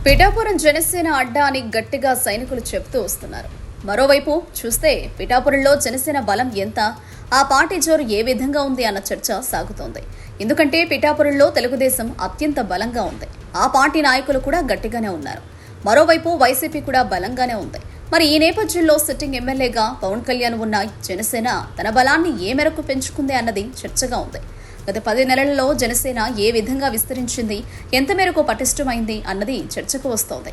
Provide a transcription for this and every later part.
పిఠాపురం జనసేన అడ్డా అని గట్టిగా సైనికులు చెబుతూ వస్తున్నారు. మరోవైపు చూస్తే పిఠాపురంలో జనసేన బలం ఎంత, ఆ పార్టీ జోరు ఏ విధంగా ఉంది అన్న చర్చ సాగుతోంది. ఎందుకంటే పిఠాపురంలో తెలుగుదేశం అత్యంత బలంగా ఉంది. ఆ పార్టీ నాయకులు కూడా గట్టిగానే ఉన్నారు. మరోవైపు వైసీపీ కూడా బలంగానే ఉంది. మరి ఈ నేపథ్యంలో సిట్టింగ్ ఎమ్మెల్యేగా పవన్ కళ్యాణ్ ఉన్న జనసేన తన బలాన్ని ఏ మేరకు పెంచుకుంది అన్నది చర్చగా ఉంది. గత 10 నెలలలో జనసేన ఏ విధంగా విస్తరించింది, ఎంత మేరకు పటిష్టమైంది అన్నది చర్చకు వస్తోంది.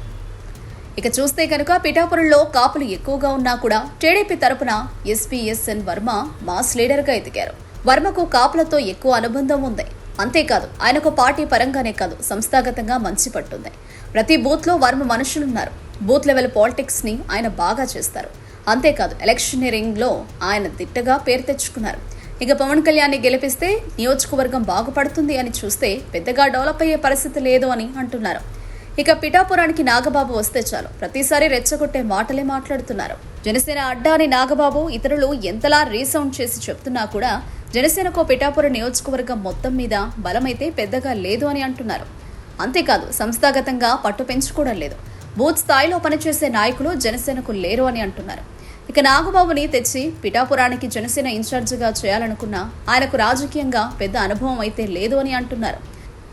ఇక చూస్తే కనుక పిఠాపురంలో కాపులు ఎక్కువగా ఉన్నా కూడా టీడీపీ తరపున ఎస్పీఎస్ఎన్ వర్మ మాస్ లీడర్గా ఎదిగారు. వర్మకు కాపులతో ఎక్కువ అనుబంధం ఉంది. అంతేకాదు ఆయనకు పార్టీ పరంగానే కాదు, సంస్థాగతంగా మంచి పట్టుంది. ప్రతి బూత్లో వర్మ మనుషులున్నారు. బూత్ లెవెల్ పాలిటిక్స్ ని ఆయన బాగా చేస్తారు. అంతేకాదు ఎలక్షనీరింగ్ లో ఆయన దిట్టగా పేరు తెచ్చుకున్నారు. ఇక పవన్ కళ్యాణ్ని గెలిపిస్తే నియోజకవర్గం బాగుపడుతుంది అని చూస్తే పెద్దగా డెవలప్ అయ్యే పరిస్థితి లేదు అని అంటున్నారు. ఇక పిఠాపురానికి నాగబాబు వస్తే చాలు, ప్రతిసారి రెచ్చగొట్టే మాటలే మాట్లాడుతున్నారు. జనసేన అడ్డా అని నాగబాబు ఇతరులు ఎంతలా రీసౌండ్ చేసి చెప్తున్నా కూడా జనసేనకు పిఠాపురం నియోజకవర్గం మొత్తం మీద బలమైతే పెద్దగా లేదు అని అంటున్నారు. అంతేకాదు సంస్థాగతంగా పట్టు పెంచుకోవడం లేదు. బూత్ స్థాయిలో పనిచేసే నాయకులు జనసేనకు లేరు అని అంటున్నారు. ఇక నాగబాబుని తెచ్చి పిఠాపురానికి జనసేన ఇన్ఛార్జిగా చేయాలనుకున్నా ఆయనకు రాజకీయంగా పెద్ద అనుభవం అయితే లేదు అని అంటున్నారు.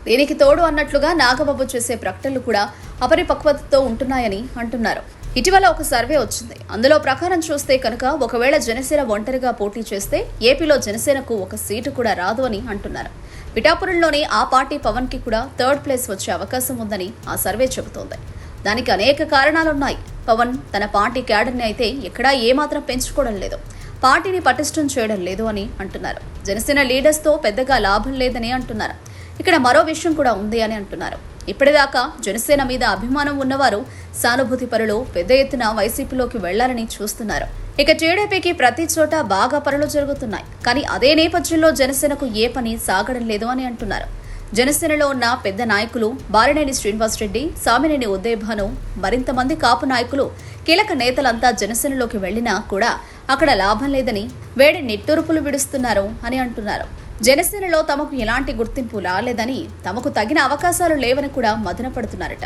దీనికి తోడు అన్నట్లుగా నాగబాబు చేసే ప్రకటనలు కూడా అపరిపక్వతతో ఉంటున్నాయని అంటున్నారు. ఇటీవల ఒక సర్వే వచ్చింది. అందులో ప్రకారం చూస్తే కనుక ఒకవేళ జనసేన ఒంటరిగా పోటీ చేస్తే ఏపీలో జనసేనకు ఒక సీటు కూడా రాదు అని అంటున్నారు. పిఠాపురంలోని ఆ పార్టీ పవన్ కి కూడా 3rd ప్లేస్ వచ్చే అవకాశం ఉందని ఆ సర్వే చెబుతోంది. దానికి అనేక కారణాలున్నాయి. పవన్ తన పార్టీ క్యాడర్ని అయితే ఎక్కడా ఏమాత్రం పెంచుకోవడం లేదు, పార్టీని పటిష్టం చేయడం లేదు అని అంటున్నారు. జనసేన లీడర్స్తో పెద్దగా లాభం లేదని అంటున్నారు. ఇక్కడ మరో విషయం కూడా ఉంది అని అంటున్నారు. ఇప్పటిదాకా జనసేన మీద అభిమానం ఉన్నవారు, సానుభూతి పరులు పెద్ద ఎత్తున వైసీపీలోకి వెళ్లాలని చూస్తున్నారు. ఇక టీడీపీకి ప్రతి చోట బాగా పనులు జరుగుతున్నాయి. కానీ అదే నేపథ్యంలో జనసేనకు ఏ పని సాగడం లేదు అని అంటున్నారు. జనసేనలో ఉన్న పెద్ద నాయకులు బాలినేని శ్రీనివాసరెడ్డి, సామినేని ఉదయభాను, మరింత మంది కాపు నాయకులు, కీలక నేతలంతా జనసేనలోకి వెళ్లినా కూడా అక్కడ లాభం లేదని వేడి నిట్టూర్పులు విడుస్తున్నారు అని అంటున్నారు. జనసేనలో తమకు ఎలాంటి గుర్తింపు రాలేదని, తమకు తగిన అవకాశాలు లేవని కూడా మదన పడుతున్నారట.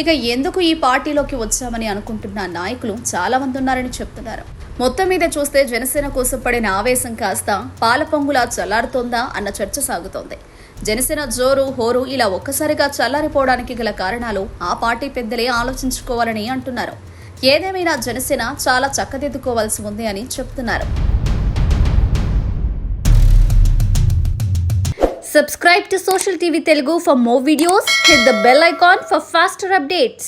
ఇక ఎందుకు ఈ పార్టీలోకి వచ్చామని అనుకుంటున్న నాయకులు చాలా మంది ఉన్నారని చెప్తున్నారు. మొత్తం మీద చూస్తే జనసేన కోసం పడిన ఆవేశం కాస్త పాల పొంగులా చల్లారుతోందా అన్న చర్చ సాగుతోంది. జనసేన జోరు హోరు ఇలా ఒక్కసారిగా చల్లారిపోవడానికి గల కారణాలు ఆ పార్టీ పెద్దలే ఆలోచించుకోవాలని అంటున్నారు. ఏదేమైనా జనసేన చాలా చక్కదిద్దుకోవాల్సి ఉంది అని చెప్తున్నారు. Subscribe to Social TV Telugu for more videos. Hit the bell icon for faster updates.